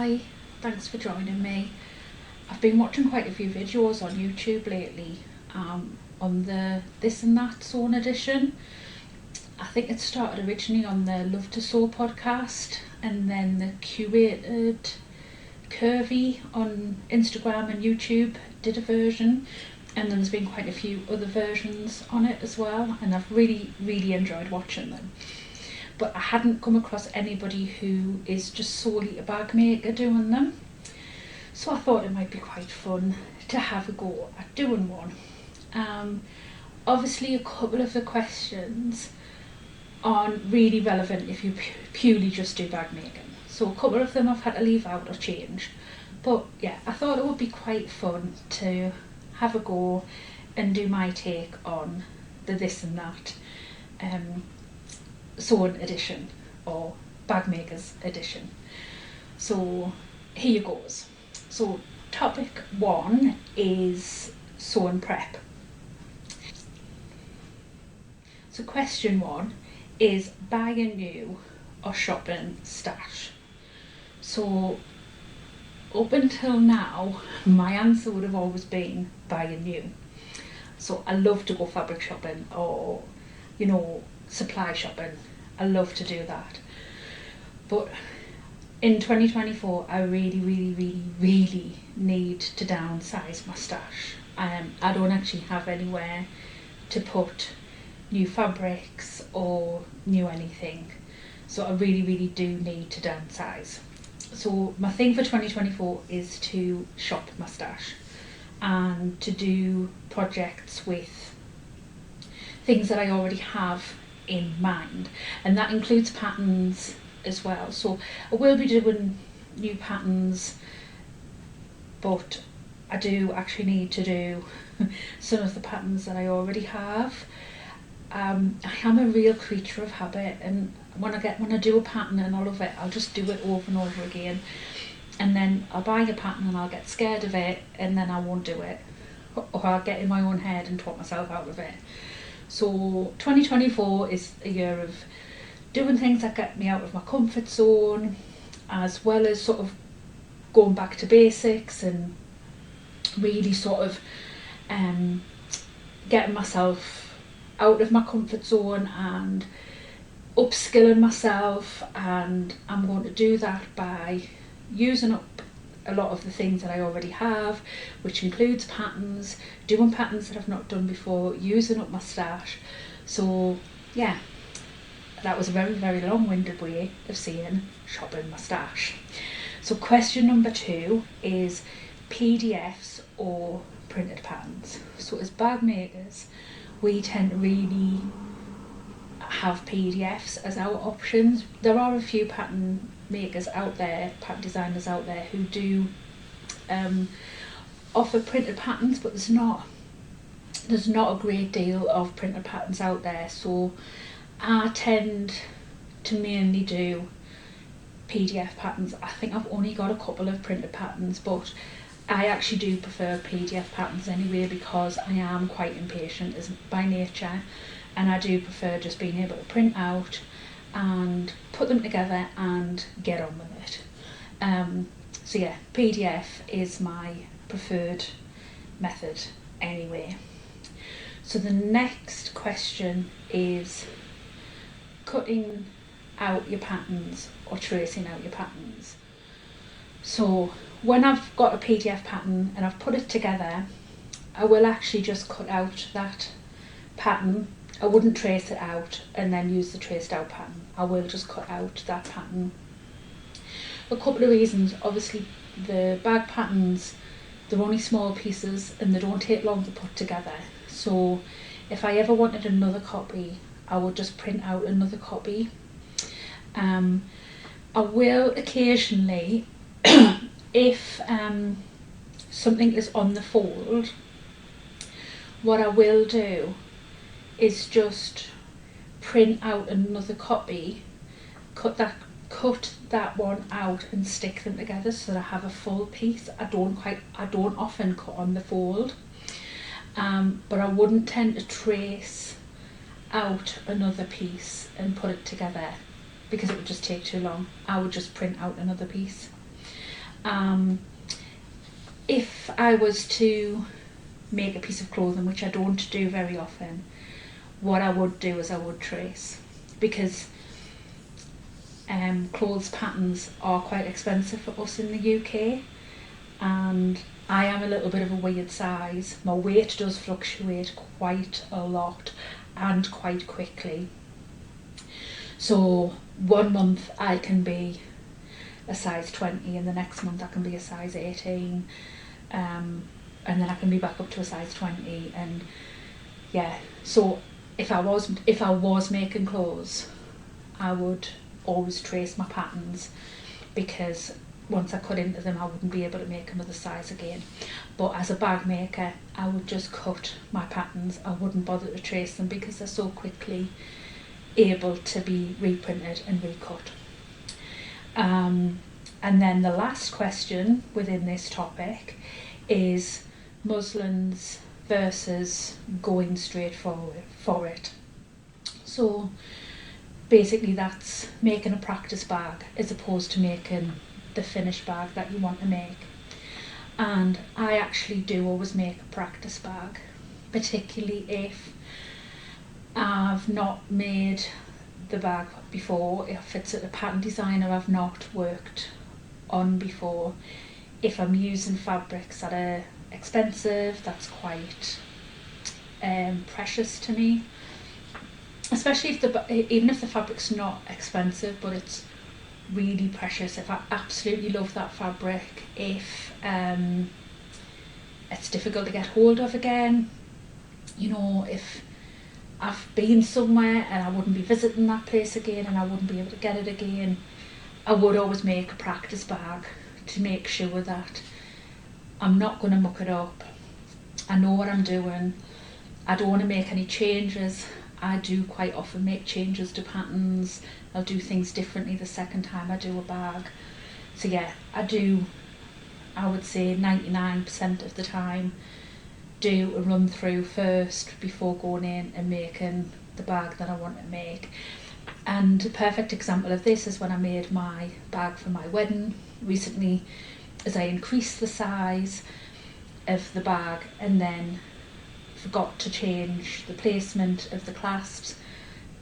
Hi, thanks for joining me. I've been watching quite a few videos on YouTube lately on the This and That Sewn edition. I think it started originally on the Love to Sew podcast, and then the Curated Curvy on Instagram and YouTube did a version, and then there's been quite a few other versions on it as well, and I've really enjoyed watching them. But I hadn't come across anybody who is just solely a bag maker doing them. So I thought it might be quite fun to have a go at doing one. Obviously a couple of the questions aren't really relevant if you purely just do bag making. So a couple of them I've had to leave out or change. But yeah, I thought it would be quite fun to have a go and do my take on the This and That Sewn edition, or bag makers edition. So here goes. So topic 1 is sewn prep. So question 1 is buying new or shopping stash. So up until now, my answer would have always been buying new. So I love to go fabric shopping or, supply shopping. I love to do that. But in 2024, I really need to downsize my stash. I don't actually have anywhere to put new fabrics or new anything. So I really do need to downsize. So my thing for 2024 is to shop my stash and to do projects with things that I already have in mind, and that includes patterns as well. So I will be doing new patterns, but I do actually need to do some of the patterns that I already have. I am a real creature of habit, and when I do a pattern and I love it, I'll just do it over and over again, and then I'll buy a pattern and I'll get scared of it, and then I won't do it, or I'll get in my own head and talk myself out of it. So 2024 is a year of doing things that get me out of my comfort zone, as well as sort of going back to basics and really sort of getting myself out of my comfort zone and upskilling myself. And I'm going to do that by using up a lot of the things that I already have, which includes patterns, doing patterns that I've not done before, using up my stash. So yeah, that was a very long-winded way of saying shopping my stash. So question number 2 is PDFs or printed patterns. So as bag makers, we tend to really have PDFs as our options. There are a few pattern makers out there, pattern designers out there, who do offer printed patterns, but there's not a great deal of printed patterns out there. So I tend to mainly do PDF patterns. I think I've only got a couple of printed patterns, but I actually do prefer PDF patterns anyway, because I am quite impatient by nature, and I do prefer just being able to print out and put them together and get on with it. So yeah, PDF is my preferred method anyway. So the next question is cutting out your patterns or tracing out your patterns. So when I've got a PDF pattern and I've put it together, I will actually just cut out that pattern. I wouldn't trace it out and then use the traced out pattern. I will just cut out that pattern. A couple of reasons. Obviously the bag patterns, they're only small pieces and they don't take long to put together. So if I ever wanted another copy, I would just print out another copy. I will occasionally, if something is on the fold, what I will do is just print out another copy, cut that one out and stick them together so that I have a full piece. I don't often cut on the fold, but I wouldn't tend to trace out another piece and put it together because it would just take too long. I would just print out another piece. If I was to make a piece of clothing, which I don't do very often, what I would do is I would trace, because clothes patterns are quite expensive for us in the UK, and I am a little bit of a weird size. My weight does fluctuate quite a lot and quite quickly. So 1 month I can be a size 20 and the next month I can be a size 18, and then I can be back up to a size 20, and yeah, so if I was making clothes, I would always trace my patterns, because once I cut into them I wouldn't be able to make another size again. But as a bag maker, I would just cut my patterns. I wouldn't bother to trace them because they're so quickly able to be reprinted and recut. And then the last question within this topic is muslins versus going straight for it. So basically that's making a practice bag as opposed to making the finished bag that you want to make. And I actually do always make a practice bag, particularly if I've not made the bag before, if it's a pattern designer I've not worked on before, if I'm using fabrics that are expensive, that's quite precious to me, especially if even if the fabric's not expensive but it's really precious. If I absolutely love that fabric, if it's difficult to get hold of again, you know, if I've been somewhere and I wouldn't be visiting that place again and I wouldn't be able to get it again, I would always make a practice bag to make sure that I'm not going to muck it up. I know what I'm doing. I don't want to make any changes. I do quite often make changes to patterns. I'll do things differently the second time I do a bag. So yeah, I would say 99% of the time, do a run through first before going in and making the bag that I want to make. And a perfect example of this is when I made my bag for my wedding recently, as I increased the size of the bag and then forgot to change the placement of the clasps,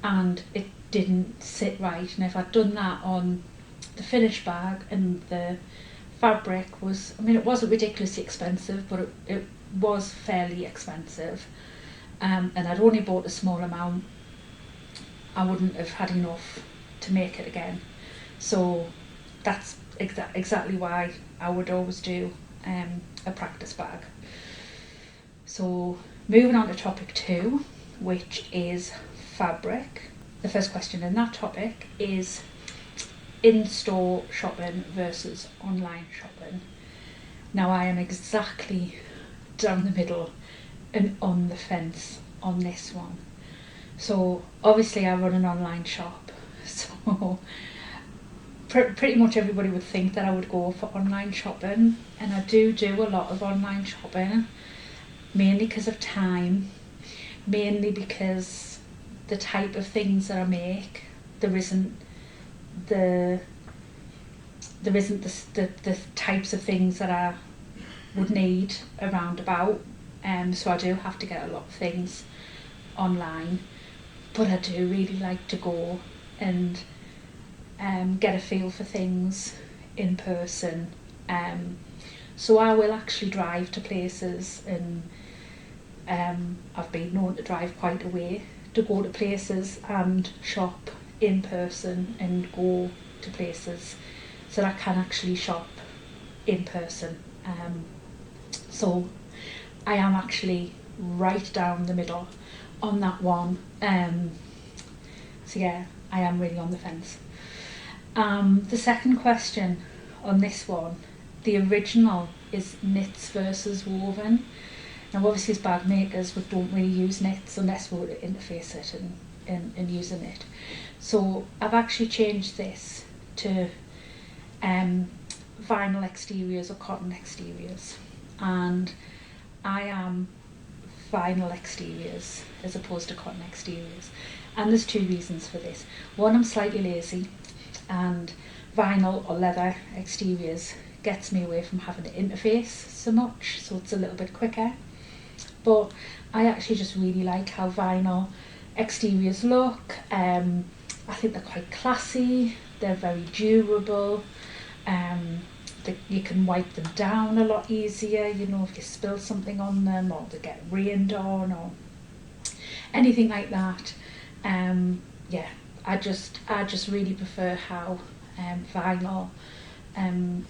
and it didn't sit right. And if I'd done that on the finished bag and the fabric was, I mean, it wasn't ridiculously expensive, but it was fairly expensive, and I'd only bought a small amount, I wouldn't have had enough to make it again. So that's exactly why I would always do a practice bag. So moving on to topic 2, which is fabric. The first question in that topic is in-store shopping versus online shopping. Now I am exactly down the middle and on the fence on this one. So obviously I run an online shop, so pretty much everybody would think that I would go for online shopping, and I do a lot of online shopping, mainly because of time, mainly because the type of things that I make, there isn't the types of things that I would need around about, so I do have to get a lot of things online, but I do really like to go and get a feel for things in person. So I will actually drive to places, and I've been known to drive quite a way to go to places and shop in person and go to places so that I can actually shop in person. So I am actually right down the middle on that one. So yeah, I am really on the fence. The second question on this one, the original is knits versus woven. Now obviously as bag makers we don't really use knits unless we were to interface it and using it. So I've actually changed this to vinyl exteriors or cotton exteriors, and I am vinyl exteriors as opposed to cotton exteriors, and there's 2 reasons for this. One, I'm slightly lazy, and vinyl or leather exteriors gets me away from having to interface so much, so it's a little bit quicker. But I actually just really like how vinyl exteriors look. I think they're quite classy, they're very durable, you can wipe them down a lot easier, you know, if you spill something on them or they get rained on or anything like that. Yeah, I just really prefer how vinyl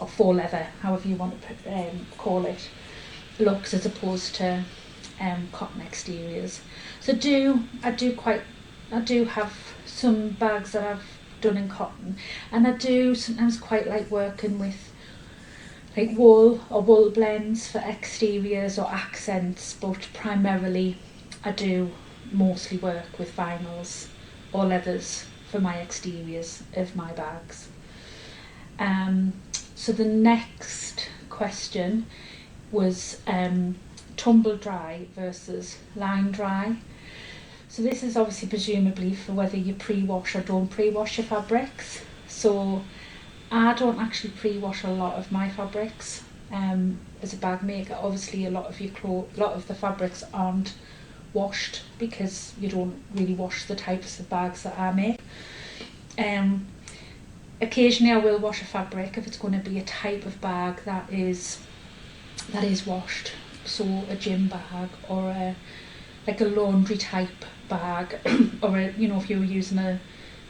or faux leather, however you want to call it, looks as opposed to cotton exteriors. So I do have some bags that I've done in cotton, and I do sometimes quite like working with like wool or wool blends for exteriors or accents, but primarily I do mostly work with vinyls or leathers for my exteriors of my bags. So the next question was tumble dry versus line dry. So this is obviously presumably for whether you pre-wash or don't pre-wash your fabrics. So I don't actually pre-wash a lot of my fabrics. As a bag maker, obviously a lot of the fabrics aren't washed because you don't really wash the types of bags that I make. Occasionally I will wash a fabric if it's going to be a type of bag that is washed. So a gym bag or like a laundry type bag or if you were using a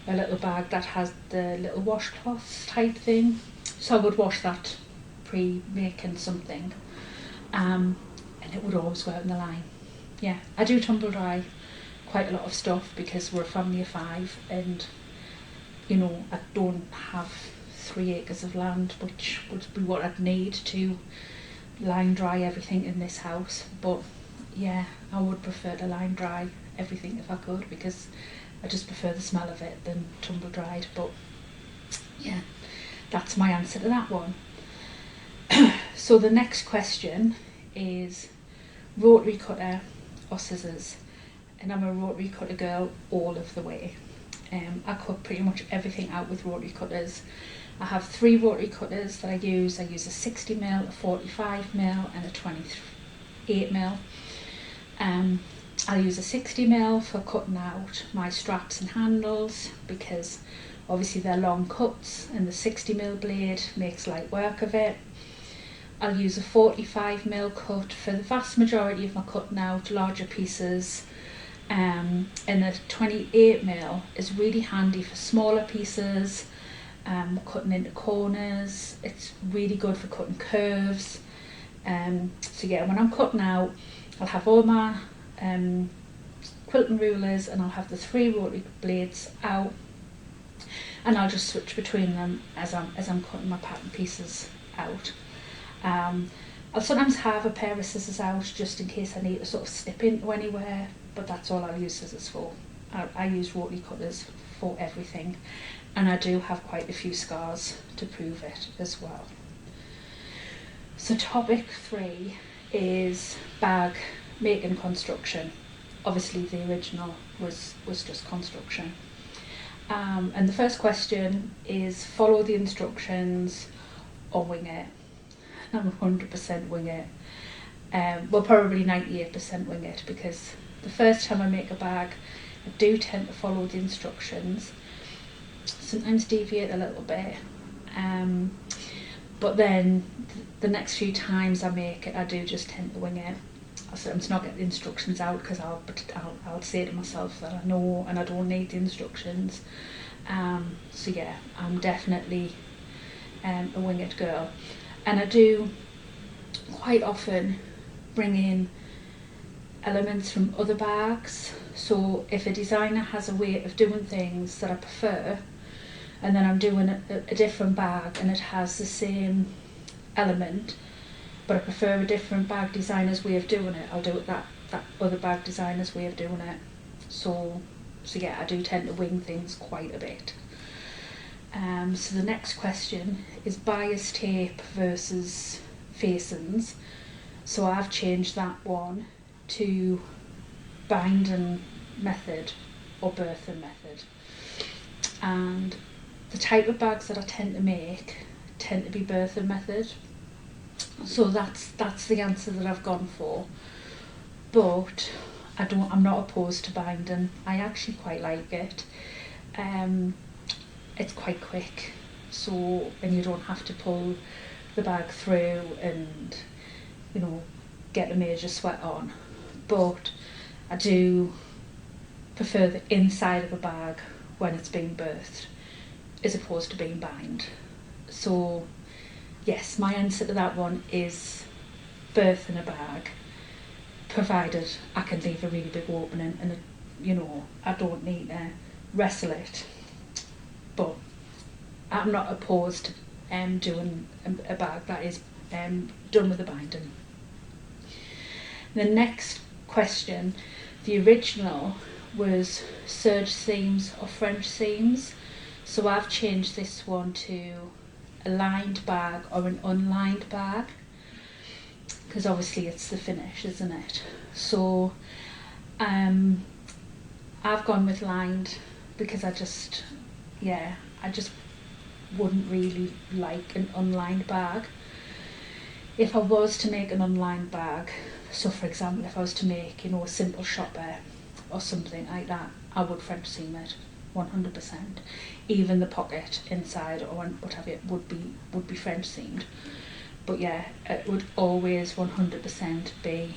little bag that has the little washcloths type thing. So I would wash that pre-making something, and it would always go out in the line. Yeah, I do tumble dry quite a lot of stuff because we're a family of 5 and I don't have 3 acres of land, which would be what I'd need to line dry everything in this house. But yeah, I would prefer to line dry everything if I could, because I just prefer the smell of it than tumble dried. But yeah, that's my answer to that one. So the next question is rotary cutter or scissors, and I'm a rotary cutter girl all of the way. I cut pretty much everything out with rotary cutters. I have 3 rotary cutters that I use. I use a 60mm, a 45mm and a 28mm. I use a 60mm for cutting out my straps and handles because obviously they're long cuts and the 60mm blade makes light work of it. I'll use a 45mm cut for the vast majority of my cutting out larger pieces. And the 28mm is really handy for smaller pieces, cutting into corners. It's really good for cutting curves. So yeah, when I'm cutting out, I'll have all my quilting rulers and I'll have the 3 rotary blades out, and I'll just switch between them as I'm cutting my pattern pieces out. I'll sometimes have a pair of scissors out just in case I need to sort of snip into anywhere, but that's all I'll use scissors for. I use rotary cutters for everything, and I do have quite a few scars to prove it as well. So topic 3 is bag making construction. Obviously the original was just construction. And the first question is follow the instructions or wing it. I'm 100% wing it. Well, probably 98% wing it, because the first time I make a bag, I do tend to follow the instructions, sometimes deviate a little bit, but then the next few times I make it, I do just tend to wing it. I'll sometimes not get the instructions out because I'll say to myself that I know and I don't need the instructions. So yeah, I'm definitely a wing it girl. And I do quite often bring in elements from other bags. So if a designer has a way of doing things that I prefer, and then I'm doing a different bag and it has the same element, but I prefer a different bag designer's way of doing it, I'll do it that other bag designer's way of doing it. So yeah, I do tend to wing things quite a bit. So the next question is bias tape versus facings. So I've changed that one to binding method or birthing method. And the type of bags that I tend to make tend to be birthing method. So that's the answer that I've gone for. But I'm not opposed to binding. I actually quite like it. It's quite quick, so, and you don't have to pull the bag through and, you know, get a major sweat on. But I do prefer the inside of a bag when it's being birthed as opposed to being bound. So yes, my answer to that one is birth in a bag, provided I can leave a really big opening and, you know, I don't need to wrestle it. But I'm not opposed to doing a bag that is done with a binding. The next question, the original was serge seams or French seams. So I've changed this one to a lined bag or an unlined bag, because obviously it's the finish, isn't it? So I've gone with lined because I just wouldn't really like an unlined bag. If I was to make an unlined bag, so for example if I was to make, you know, a simple shopper or something like that, I would French seam it 100%. Even the pocket inside or whatever it would be French seamed. But yeah, it would always 100% be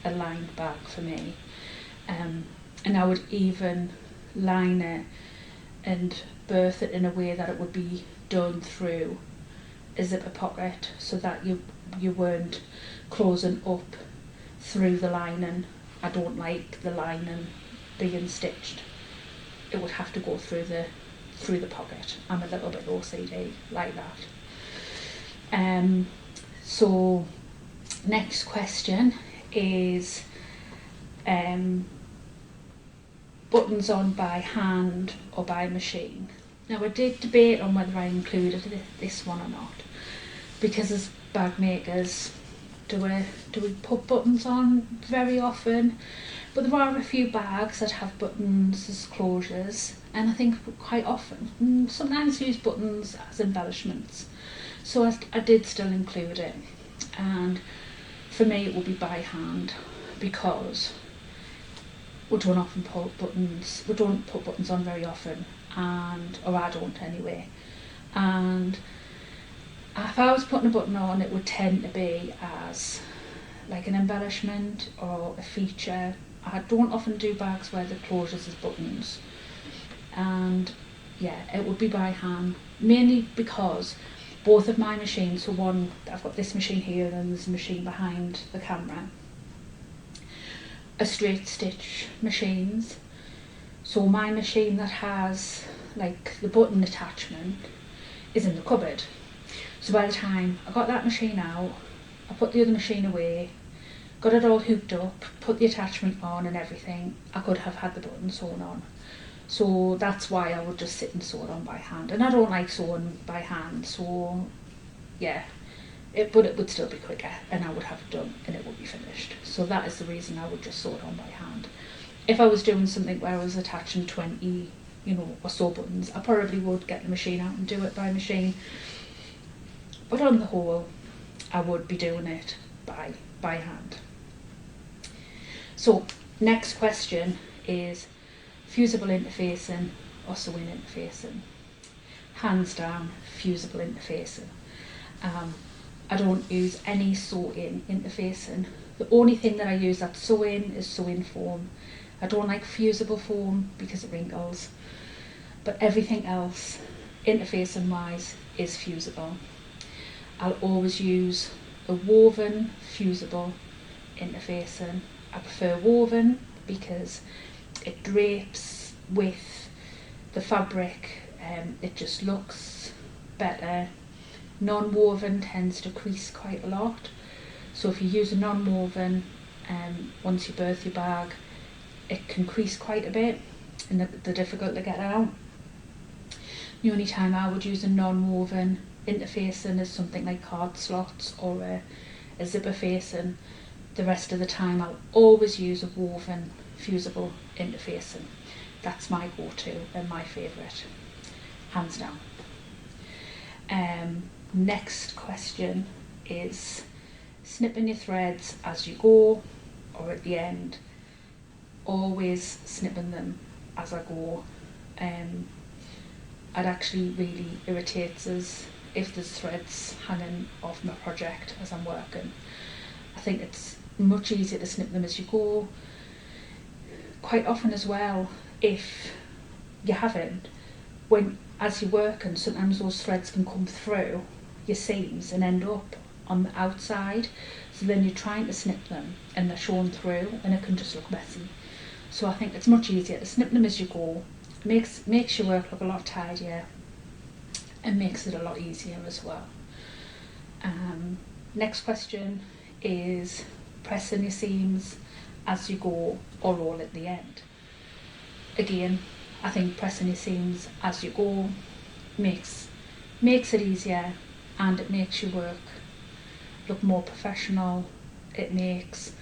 a lined bag for me. And I would even line it and birth it in a way that it would be done through a zipper pocket, so that you weren't closing up through the lining. I don't like the lining being stitched. It would have to go through the pocket. I'm a little bit OCD like that. So next question is buttons on by hand or by machine. Now I did debate on whether I included this one or not, because as bag makers, do we put buttons on very often? But there are a few bags that have buttons as closures, and I think quite often, sometimes use buttons as embellishments. So I did still include it, and for me it will be by hand, because we don't often put buttons, we don't put buttons on very often, or I don't anyway. And if I was putting a button on, it would tend to be as like an embellishment or a feature. I don't often do bags where the closures is buttons. And yeah, it would be by hand, mainly because both of my machines, so one, I've got this machine here and there's a machine behind the camera, are straight stitch machines. So my machine that has like the button attachment is in the cupboard. So by the time I got that machine out, I put the other machine away, got it all hooked up, put the attachment on and everything, I could have had the button sewn on. So that's why I would just sit and sew it on by hand. And I don't like sewing by hand, so yeah, but it would still be quicker and I would have it done and it would be finished. So that is the reason I would just sew it on by hand. If I was doing something where I was attaching 20, you know, or so buttons, I probably would get the machine out and do it by machine. But on the whole, I would be doing it by hand. So next question is fusible interfacing or sewing interfacing. Hands down, fusible interfacing. I don't use any sew-in interfacing. The only thing that I use that's sew-in is sew-in foam. I don't like fusible foam because it wrinkles. But everything else, interfacing wise, is fusible. I'll always use a woven fusible interfacing. I prefer woven because it drapes with the fabric, it just looks better. Non-woven tends to crease quite a lot, so if you use a non-woven, once you birth your bag, it can crease quite a bit and they're difficult to get out. The only time I would use a non-woven interfacing is something like card slots or a zipper facing. The rest of the time I'll always use a woven fusible interfacing. That's my go-to and my favourite, hands down. Next question is snipping your threads as you go or at the end. Always snipping them as I go. It actually really irritates us if there's threads hanging off my project as I'm working. I think it's much easier to snip them as you go. Quite often as well, if you haven't, when as you're working, sometimes those threads can come through your seams and end up on the outside, so then you're trying to snip them and they're showing through and it can just look messy. So I think it's much easier to snip them as you go. Makes your work look a lot tidier and makes it a lot easier as well. Next question is pressing your seams as you go or all at the end. Again, I think pressing your seams as you go makes it easier, and it makes your work look more professional. It makes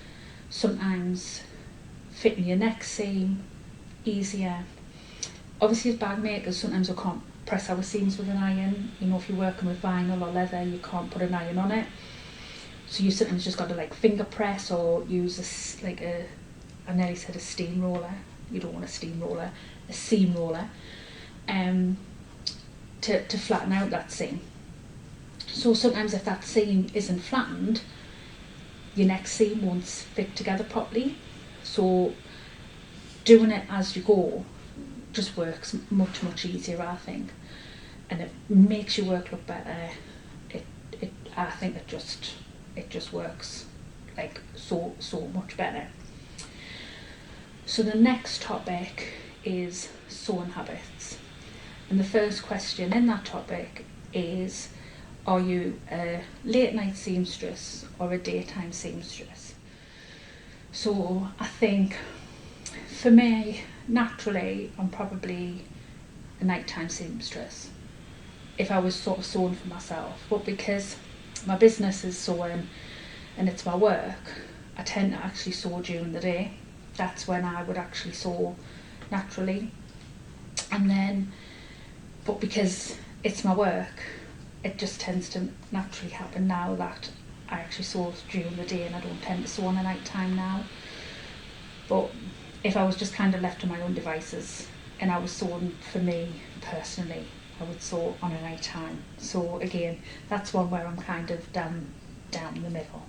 sometimes fitting your next seam easier. Obviously as bag makers, sometimes we can't press our seams with an iron. You know, if you're working with vinyl or leather, you can't put an iron on it. So you sometimes just got to like finger press or use I nearly said a steamroller. You don't want a steamroller, a seam roller, to flatten out that seam. So sometimes if that seam isn't flattened, your next seam won't fit together properly. So doing it as you go just works much easier, I think, and it makes your work look better. I think it just works like so much better. So the next topic is sewing habits, and the first question in that topic is, are you a late night seamstress or a daytime seamstress? So I think for me, naturally, I'm probably a nighttime seamstress if I was sort of sewing for myself, but because my business is sewing and it's my work, I tend to actually sew during the day. That's when I would actually sew naturally. And then, but because it's my work, it just tends to naturally happen now that I actually sew during the day and I don't tend to sew on a night time now. But if I was just kind of left to my own devices and I was sewing for me personally, I would sew on a night time. So again, that's one where I'm kind of down the middle.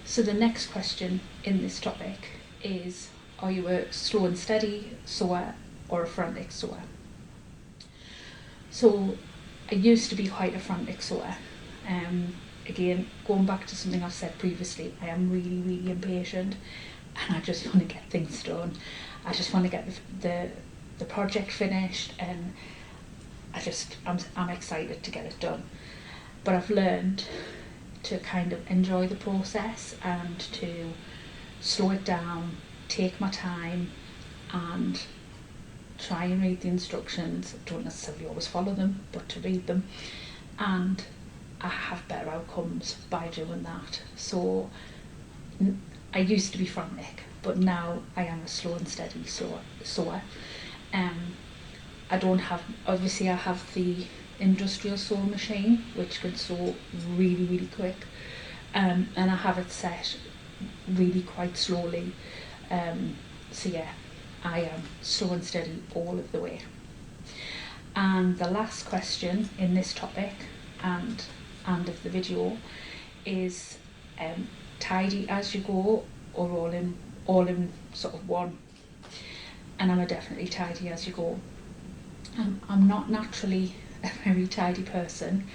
So the next question in this topic is, are you a slow and steady sewer or a frantic sewer? So I used to be quite a frantic sewer. Again, going back to something I've said previously, I am really impatient and I just want to get things done. I just want to get the project finished, and I'm excited to get it done. But I've learned to kind of enjoy the process and to slow it down, take my time and try and read the instructions. Don't necessarily always follow them, but to read them, and I have better outcomes by doing that. So I used to be frantic, but now I am a slow and steady sewer. I don't have, obviously I have the industrial sewing machine which can sew really quick, and I have it set really quite slowly. So yeah, I am slow and steady all of the way. And the last question in this topic and of the video is, tidy as you go or all in sort of one. And I'm a definitely tidy as you go. I'm not naturally a very tidy person,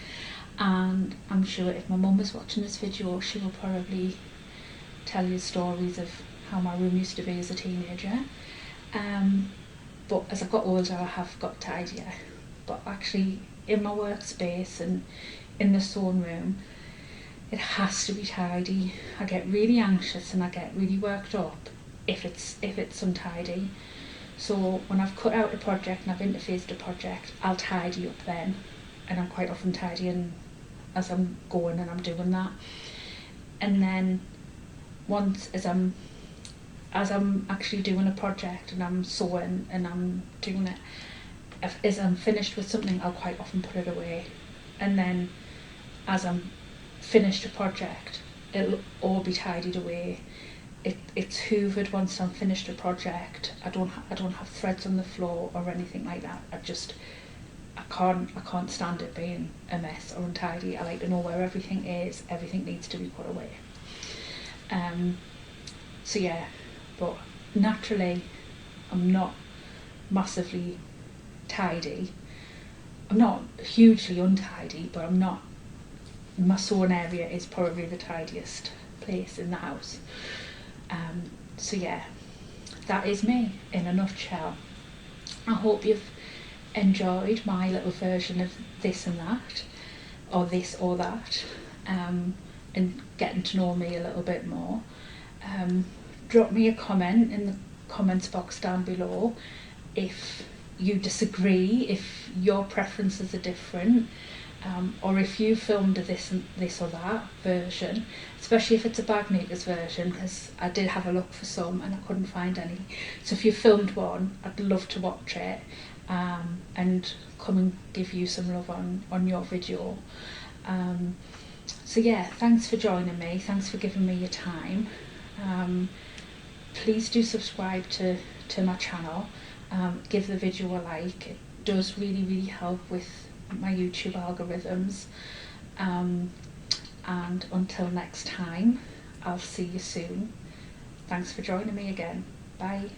and I'm sure if my mum was watching this video, she will probably tell you stories of how my room used to be as a teenager. But as I've got older, I have got tidier. But actually, in my workspace and in the sewing room, it has to be tidy. I get really anxious and I get really worked up if it's untidy. So when I've cut out a project and I've interfaced a project, I'll tidy up then, and I'm quite often tidying as I'm going and I'm doing that. And then once as I'm actually doing a project and I'm sewing and I'm doing it, as I'm finished with something, I'll quite often put it away and then as I'm finished a project, it'll all be tidied away. It's hoovered once I'm finished a project. I don't have threads on the floor or anything like that. I can't stand it being a mess or untidy. I like to know where everything is. Everything needs to be put away. So yeah, but naturally I'm not massively tidy. I'm not hugely untidy, but I'm not. My sewing area is probably the tidiest place in the house. So yeah, that is me in a nutshell. I hope you've enjoyed my little version of this and that, or this or that, and getting to know me a little bit more. Drop me a comment in the comments box down below if you disagree, if your preferences are different, or if you filmed this or that version, especially if it's a bag makers version, because I did have a look for some and I couldn't find any. So if you filmed one, I'd love to watch it, and come and give you some love on your video. So yeah, thanks for joining me, thanks for giving me your time. Please do subscribe to my channel, give the video a like. It does really help with my YouTube algorithms. And until next time, I'll see you soon. Thanks for joining me again. Bye.